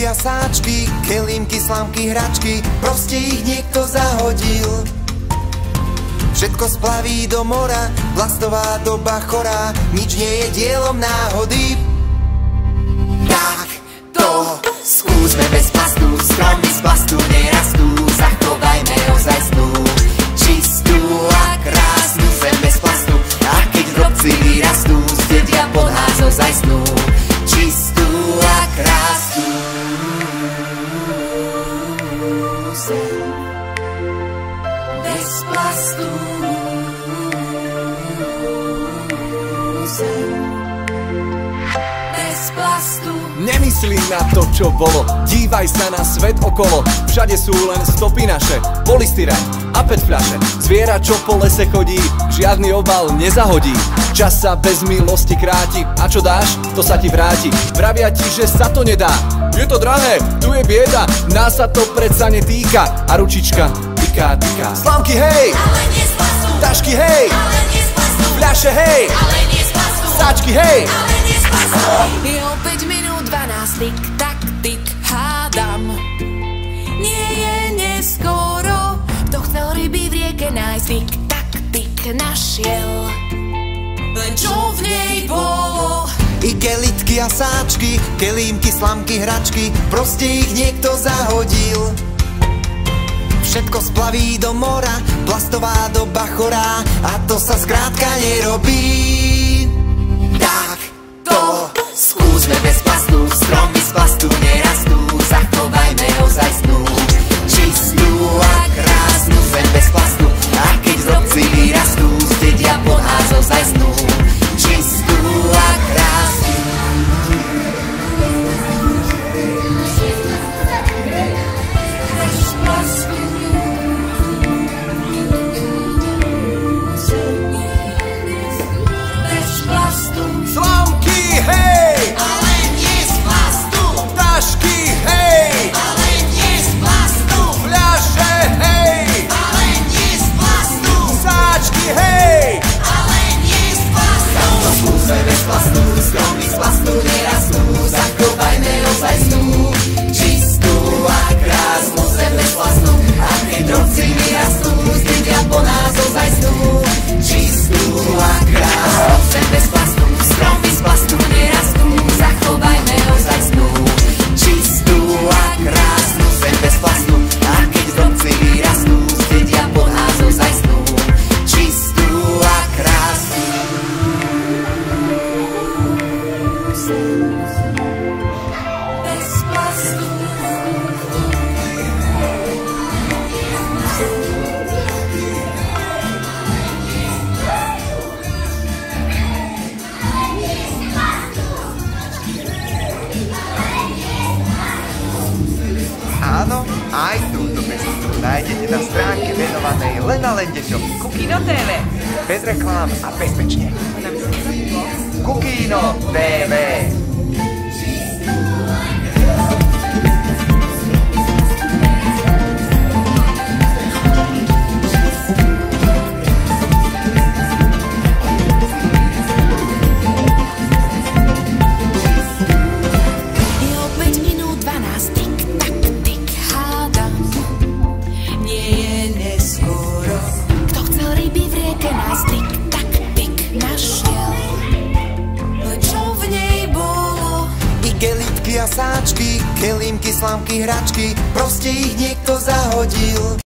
Igelitky a sáčky, kelímky, slámky, hračky, proste ich niekto zahodil. Všetko splaví do mora, plastová doba chorá, nič nie je dielom náhody. Tak to skúsme bez plastu, stromy z plastu nerastú, zachovajme ozajstnú, čistú a krásnu zem bez plastu. A keď drobci vyrastú, zdedia pod nás ozajstnú, čistú a krásnu zem bez plastu. Nemyslí na to, čo bolo, dívaj sa na svet okolo. Všade sú len stopy naše, polystyrén a PET fľaše. Zviera, čo po lese chodí, žiadny obal nezahodí. Čas sa bez milosti kráti, a čo dáš, to sa ti vráti. Vravia ti, že sa to nedá, je to drahé, tu je bieda, nás sa to predsa netýka. A ručička tyká, tyká. Slámky hej, ale nie z plastu. tašky hej, ale nie z plastu. fľaše hej, ale nie z plastu. sáčky hej, ale nie z plastu. Je o 5 minút 12, tik tak tik, hádam. Nie je neskoro, kto chcel ryby v rieke nájsť, tik tak tik, našiel len čo v nej bolo. Igelitky a sáčky, kelímky, slámky, hračky, proste ich niekto zahodil. Všetko splaví do mora, plastová doba chorá, a to sa skrátka nerobí. Tak to skúsme bez plastu, stromy z plastu nerastú, zachovajme ozajstnú, čistú a krásnu zem bez plastu. A keď drobci vyrastú, zdedia pod nás ozajstnú, čistú a krásnu bez plastu. slámky hej, ale nie z plastu. tašky hej, ale nie z plastu. fľaše hej, ale nie z plastu. sáčky hej. ale nie z plastu. Skúsme bez plastu, stromy z plastu nerastú, zachovajme ozajstnú, čistú a krásnu zem bez plastu. A keď drobci vyrastú, zdedia po nás ozajstnú, čistú a krásnu zem bez plastu. Stromy z plastu nerastú, zachovajme ozajstnú, čistú a krásnu zem bez plastu. A keď drobci vyrastú, zdedia po nás ozajstnú, čistú a krásnu bez plastu. Áno, aj túto pesničku nájdete na stránke venovanej len a len deťom Kukino TV. bez reklám a bezpečne. Kukino TV. Je o 5 minút 12, tik tak tik, hádam. Nie je neskoro, kto chcel ryby v rieke nájsť, tik tak tik, našiel len čo v nej bolo. Igelitky a sáčky, kelímky, slámky, hračky, proste ich niekto zahodil.